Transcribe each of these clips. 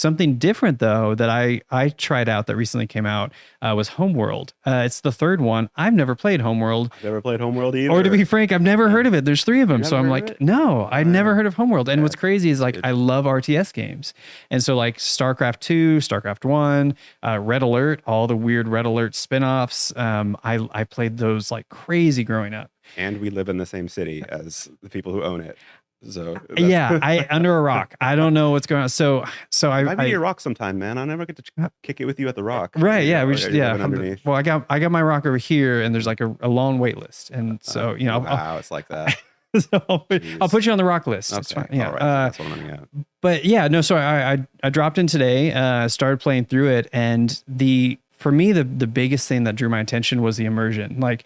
something different though that I tried out that recently came out was Homeworld. It's the third one. I've never played Homeworld. I've never played Homeworld either. Or to be frank, I've never heard of it. There's three of them. So I'm like, no, I never heard of Homeworld. And what's crazy is like, I love RTS games. And so like StarCraft 2, StarCraft 1, Red Alert, all the weird Red Alert spinoffs. I played those like crazy growing up. And we live in the same city as the people who own it. So yeah, I under a rock. I don't know what's going on. So I might be your rock sometime, man. I'll never get to kick it with you at the rock. Right? Yeah, we should. Yeah. Underneath. Well, I got my rock over here, and there's like a long wait list, and so you know, wow, it's like that. So I'll put you on the rock list. Okay. It's fine. Yeah. All right. That's what I'm gonna get. But yeah, no. So I dropped in today, started playing through it, and for me, the biggest thing that drew my attention was the immersion. Like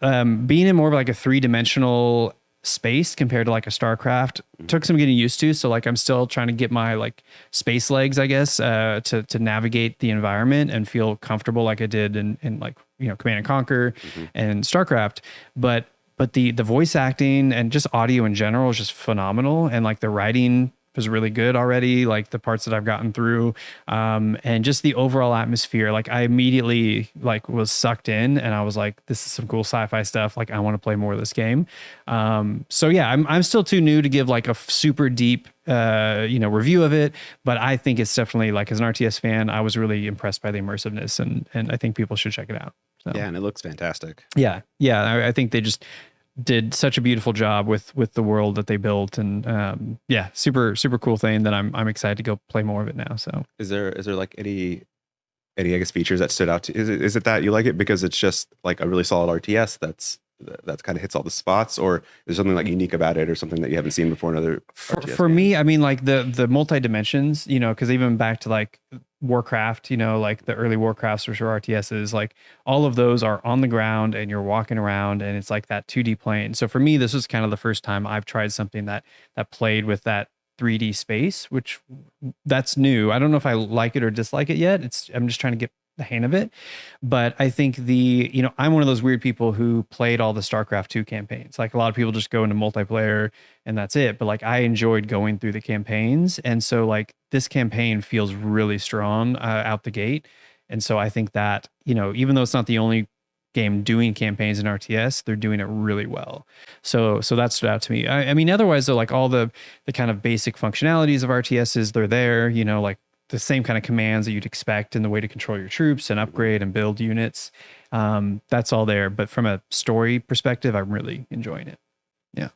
being in more of like a 3-dimensional space compared to like a StarCraft took some getting used to. So like I'm still trying to get my like space legs, I guess, to navigate the environment and feel comfortable like I did in like, you know, Command and Conquer and StarCraft. But the voice acting and just audio in general is just phenomenal. And like the writing was really good already, like the parts that I've gotten through, and just the overall atmosphere. Like I immediately like was sucked in, and I was like, this is some cool sci-fi stuff. Like I want to play more of this game. So yeah, I'm still too new to give like a super deep review of it, but I think it's definitely, like, as an RTS fan, I was really impressed by the immersiveness, and I think people should check it out. So, yeah, and it looks fantastic. Yeah, I think they just did such a beautiful job with the world that they built, and super cool thing that I'm excited to go play more of it now. So is there like any I guess features that stood out to is it that you like it because it's just like a really solid RTS that's kind of hits all the spots, or is there something like unique about it, or something that you haven't seen before in other RTS for games? me, I mean, like the multi dimensions, you know, because even back to like Warcraft, you know, like the early Warcrafts or RTSs, like all of those are on the ground and you're walking around and it's like that 2D plane. So for me, this was kind of the first time I've tried something that played with that 3D space, which that's new. I don't know if I like it or dislike it yet. I'm just trying to get the hang of it. But I think I'm one of those weird people who played all the StarCraft 2 campaigns. Like a lot of people just go into multiplayer and that's it. But like I enjoyed going through the campaigns. And so like this campaign feels really strong out the gate. And so I think that, you know, even though it's not the only game doing campaigns in RTS, they're doing it really well. So that stood out to me. I mean, otherwise though, like all the kind of basic functionalities of RTSs, they're there, you know, like the same kind of commands that you'd expect in the way to control your troops and upgrade and build units. That's all there. But from a story perspective, I'm really enjoying it.